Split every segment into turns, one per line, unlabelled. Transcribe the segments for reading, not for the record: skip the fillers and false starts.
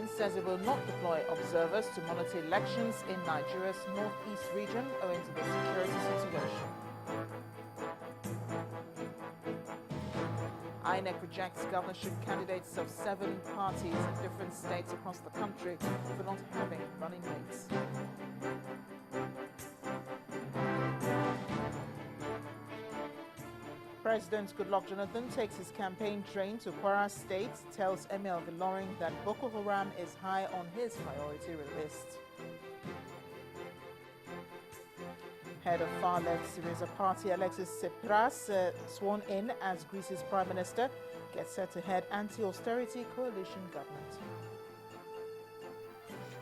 president says it will not deploy observers to monitor elections in Nigeria's North-East region owing to the security situation. INEC rejects governorship candidates of 7 parties in different states across the country for not having running mates. President Goodluck Jonathan takes his campaign train to Kwara State, tells Emir of Ilorin that Boko Haram is high on his priority list. Head of far-left Syriza party Alexis Tsipras, sworn in as Greece's prime minister, gets set to head anti-austerity coalition government.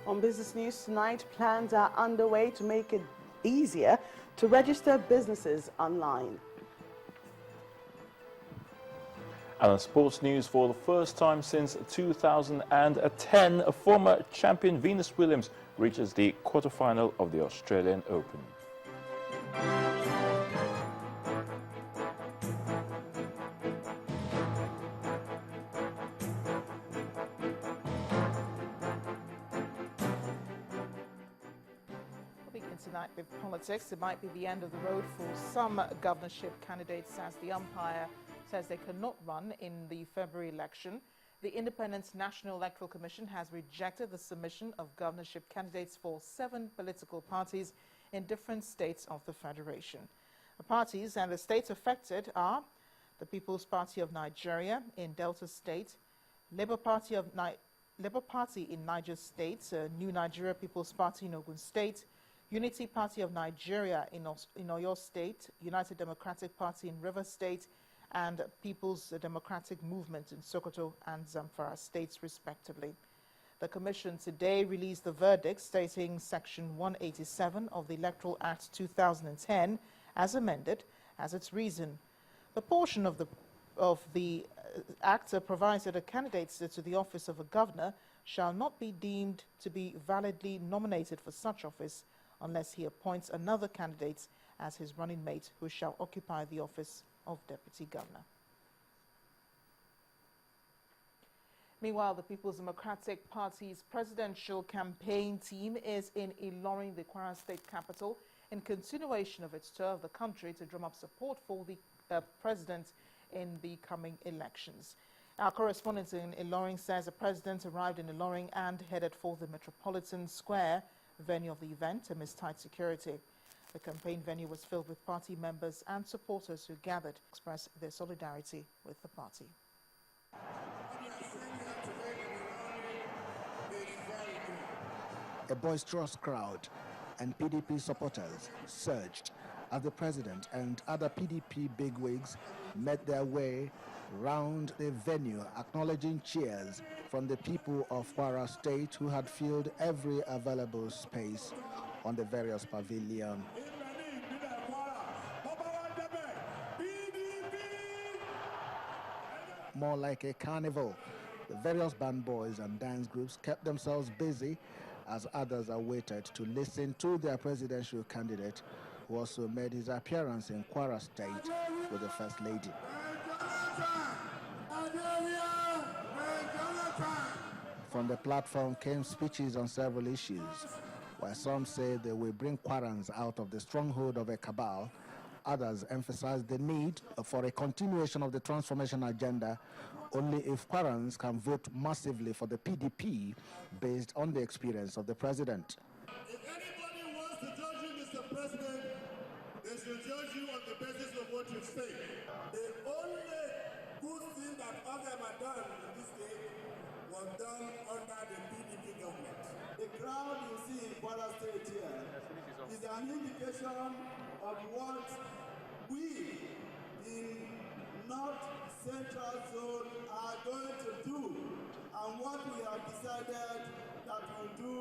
On business news tonight, plans are underway to make it easier to register businesses online.
And on sports news, for the first time since 2010, a former champion Venus Williams reaches the quarterfinal of the Australian Open.
We'll begin tonight with politics. It might be the end of the road for some governorship candidates as the umpire says they cannot run in the February election. The Independent National Electoral Commission has rejected the submission of governorship candidates for 7 political parties in different states of the Federation. The parties and the states affected are the People's Party of Nigeria in Delta State, Labour Party in Niger State, New Nigeria People's Party in Ogun State, Unity Party of Nigeria in Oyo State, United Democratic Party in River State, and People's Democratic Movement in Sokoto and Zamfara states, respectively. The Commission today released the verdict stating Section 187 of the Electoral Act 2010, as amended, as its reason. The portion of the Act provides that a candidate to the office of a governor shall not be deemed to be validly nominated for such office unless he appoints another candidate as his running mate who shall occupy the office of Deputy Governor. Meanwhile, the People's Democratic Party's presidential campaign team is in Ilorin, the Kwara State capital, in continuation of its tour of the country to drum up support for the president in the coming elections. Our correspondent in Ilorin says the president arrived in Ilorin and headed for the Metropolitan Square venue of the event amidst tight security. The campaign venue was filled with party members and supporters who gathered to express their solidarity with the party.
A boisterous crowd and PDP supporters surged as the president and other PDP bigwigs made their way round the venue, acknowledging cheers from the people of Kwara State who had filled every available space on the various pavilions. More like a carnival, the various band boys and dance groups kept themselves busy as others awaited to listen to their presidential candidate, who also made his appearance in Kwara State with the First Lady. From the platform came speeches on several issues, where some say they will bring Kwarans out of the stronghold of a cabal. Others emphasized the need for a continuation of the transformation agenda only if Kwarans can vote massively for the PDP based on the experience of the president.
If anybody wants to judge you, Mr. President, they should judge you on the basis of what you say. The only good thing that Agam had done in this state was done under the PDP government. The crowd you see in Kwara State here is an indication of what we in North Central Zone are going to do and what we have decided that we'll do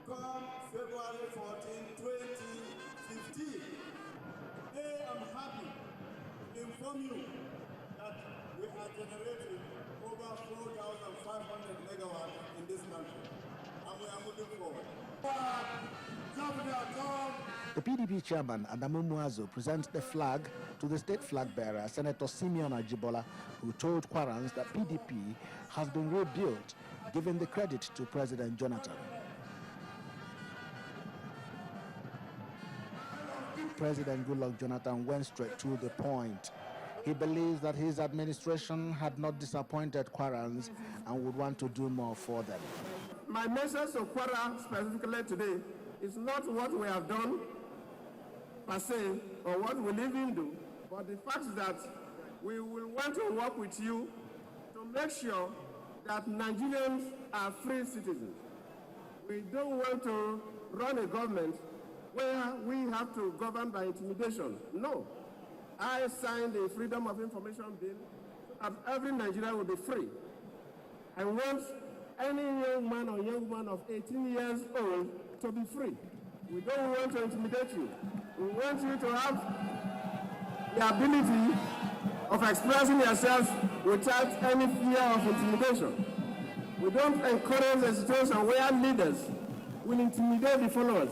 come February 14, 2015. Today I'm happy to inform you that we are generating over 4,500 megawatts in this country, and we are moving forward.
The PDP chairman, Adamu Muazu, presents the flag to the state flag bearer, Senator Simeon Ajibola, who told Kwarans that PDP has been rebuilt giving the credit to President Jonathan. President Goodluck Jonathan went straight to the point. He believes that his administration had not disappointed Kwarans and would want to do more for them.
My message to Kwara specifically today is not what we have done per se or what we'll even do, but the fact that we will want to work with you to make sure that Nigerians are free citizens. We don't want to run a government where we have to govern by intimidation. No. I signed the Freedom of Information Bill so that every Nigerian will be free. I want any young man or young woman of 18 years old to be free. We don't want to intimidate you. We want you to have the ability of expressing yourself without any fear of intimidation. We don't encourage a situation where leaders will intimidate the followers,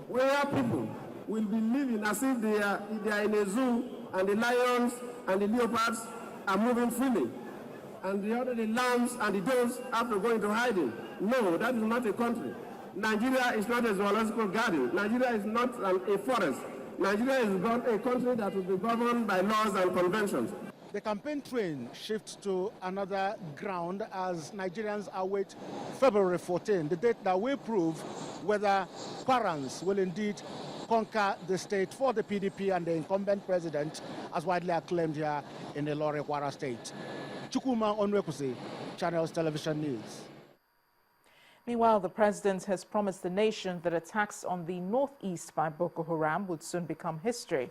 where people will be living as if they are in a zoo and the lions and the leopards are moving freely. And the lambs and the doves have to go into hiding. No, that is not a country. Nigeria is not a zoological garden. Nigeria is not a forest. Nigeria is a country that will be governed by laws and conventions.
The campaign train shifts to another ground as Nigerians await February 14, the date that will prove whether Kwarans will indeed conquer the state for the PDP and the incumbent president, as widely acclaimed here in the Ilori Kwara state. Chukuma Onwekusi, Channels Television News.
Meanwhile, the president has promised the nation that attacks on the Northeast by Boko Haram would soon become history.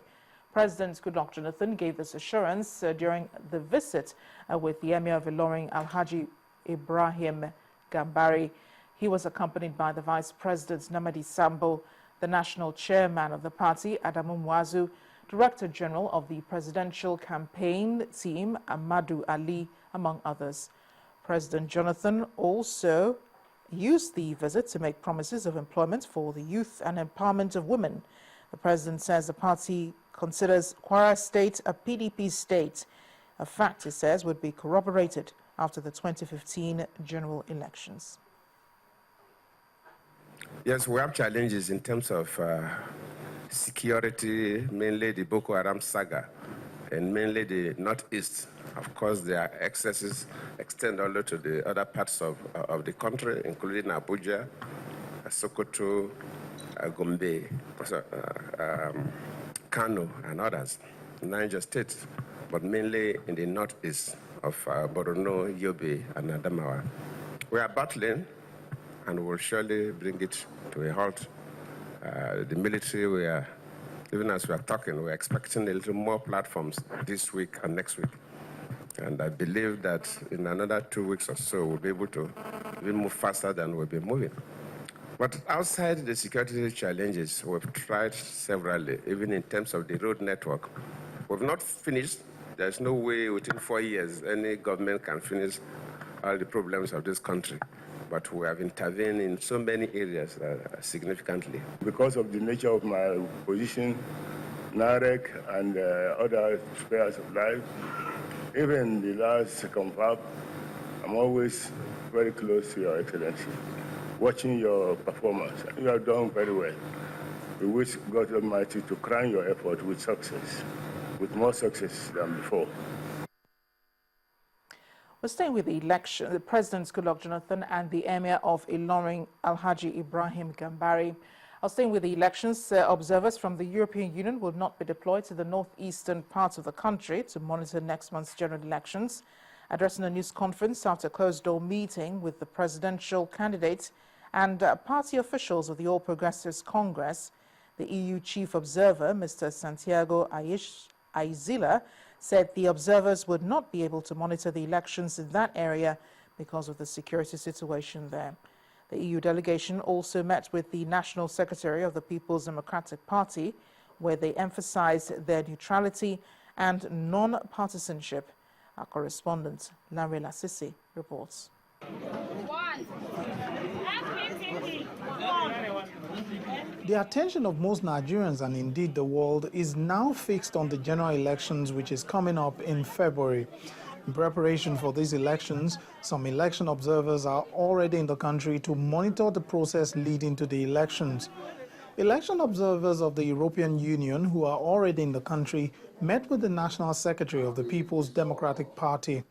President Goodluck Jonathan gave this assurance during the visit with the Emir of Ilorin, Alhaji Ibrahim Gambari. He was accompanied by the Vice President Namadi Sambo, the National Chairman of the party, Adamu Mwazu, Director General of the Presidential Campaign Team, Amadu Ali, among others. President Jonathan also used the visit to make promises of employment for the youth and empowerment of women. The president says the party considers Kwara State a PDP state, a fact, he says, would be corroborated after the 2015 general elections.
Yes, we have challenges in terms of security, mainly the Boko Haram saga, and mainly the Northeast. Of course, their excesses extend all to the other parts of the country, including Abuja, Sokoto, Gombe, Kano, and others, Niger State, but mainly in the Northeast of Borno, Yobe, and Adamawa. We are battling, and we'll surely bring it to a halt. The military, even as we are talking, we're expecting a little more platforms this week and next week. And I believe that in another 2 weeks or so, we'll be able to even move faster than we've been moving. But outside the security challenges, we've tried severally, even in terms of the road network. We've not finished. There's no way within 4 years any government can finish all the problems of this country. But we have intervened in so many areas significantly.
Because of the nature of my position, NAREC and other spheres of life, even the last confab, I'm always very close to Your Excellency, watching your performance. You have done very well. We wish God Almighty to crown your effort with success, with more success than before.
We're staying with the election. The President Goodluck Jonathan and the Emir of Ilorin, Alhaji Ibrahim Gambari. Staying with the elections, observers from the European Union will not be deployed to the northeastern parts of the country to monitor next month's general elections. Addressing a news conference after a closed-door meeting with the presidential candidates and party officials of the All Progressives Congress, the EU chief observer, Mr. Santiago Aizila, said the observers would not be able to monitor the elections in that area because of the security situation there. The EU delegation also met with the National Secretary of the People's Democratic Party, where they emphasized their neutrality and non-partisanship. Our correspondent, Larry Lassisi, reports.
The attention of most Nigerians and indeed the world is now fixed on the general elections, which is coming up in February. In preparation for these elections, some election observers are already in the country to monitor the process leading to the elections. Election observers of the European Union who are already in the country met with the National Secretary of the People's Democratic Party.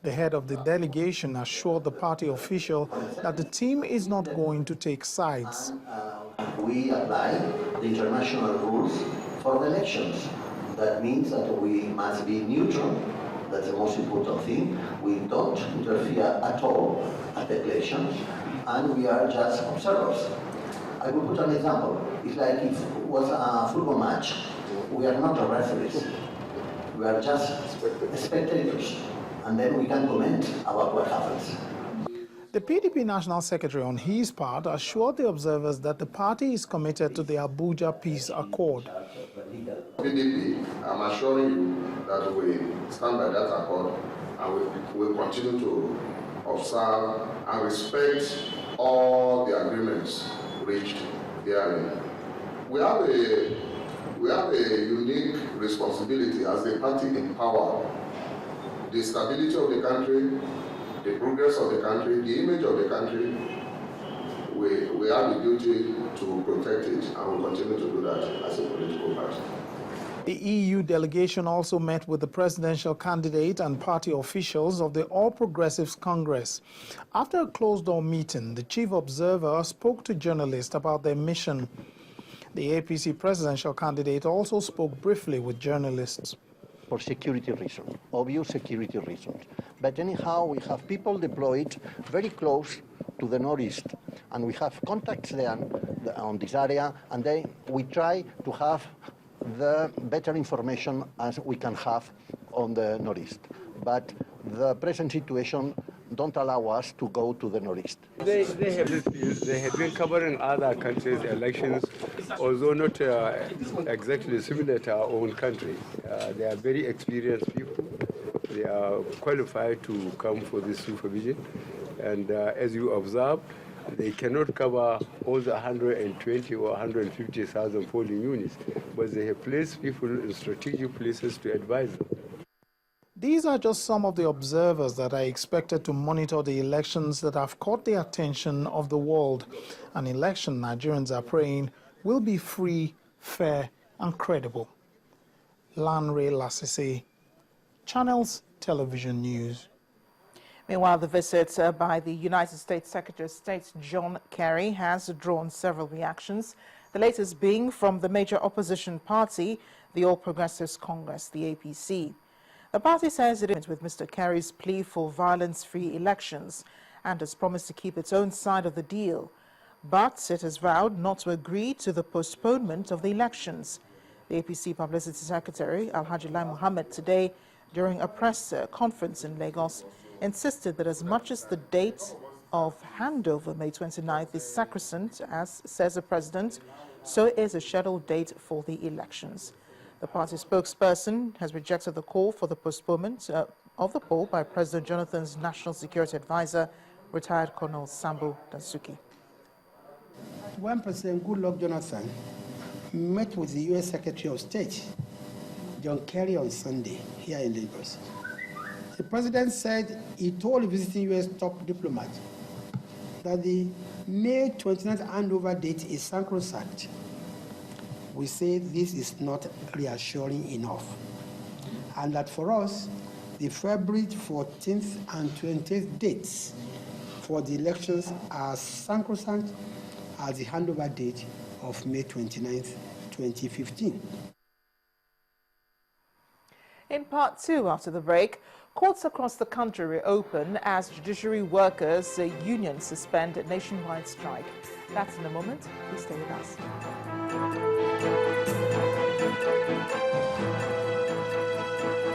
The head of the delegation assured the party official that the team is not going to take sides.
We apply the international rules for the elections. That means that we must be neutral. That's the most important thing. We don't interfere at all at the elections, and we are just observers. I will put an example. It's like if it was a football match. We are not the referees. We are just spectators, and then we can comment about what happens.
The PDP National Secretary, on his part, assured the observers that the party is committed to the Abuja Peace Accord.
PDP, I'm assuring you that we stand by that accord and we will continue to observe and respect all the agreements reached therein. We have a unique responsibility as a party in power. The stability of the country, the progress of the country, the image of the country, we have the duty to protect it, and we'll continue to do that as a political party.
The EU delegation also met with the presidential candidate and party officials of the All Progressives Congress. After a closed-door meeting, the chief observer spoke to journalists about their mission. The APC presidential candidate also spoke briefly with journalists.
For security reasons, obvious security reasons. But anyhow, we have people deployed very close to the N.East, and we have contacts there on this area, and we try to have the better information as we can have on the N.East. But the present situation don't allow us to go to the N.East.
They have been covering other countries' elections, although not exactly similar to our own country. They are very experienced people. They are qualified to come for this supervision. And as you observe, they cannot cover all the 120 or 150,000 polling units, but they have placed people in strategic places to advise them.
These are just some of the observers that are expected to monitor the elections that have caught the attention of the world. An election Nigerians are praying will be free, fair, and credible. Lanre Lasisi, Channels Television News.
Meanwhile, the visit by the United States Secretary of State John Kerry has drawn several reactions, the latest being from the major opposition party, the All Progressives Congress, the APC. The party says it is with Mr. Kerry's plea for violence-free elections and has promised to keep its own side of the deal. But it has vowed not to agree to the postponement of the elections. The APC Publicity Secretary, Alhaji Lai Mohammed, today, during a press conference in Lagos, insisted that as much as the date of handover, May 29th, is sacrosanct, as says the president, so is a scheduled date for the elections. The party spokesperson has rejected the call for the postponement of the poll by President Jonathan's National Security Advisor, retired Colonel Sambo Dasuki.
When President Goodluck Jonathan met with the U.S. Secretary of State, John Kerry, on Sunday here in Lagos, the president said he told the visiting U.S. top diplomat that the May 29th handover date is sacrosanct. We say this is not reassuring enough, and that for us, the February 14th and 20th dates for the elections are sacrosanct as the handover date of May 29th, 2015.
In part two, after the break, courts across the country reopen as judiciary workers' unions suspend a nationwide strike. That's in a moment. Please stay with us.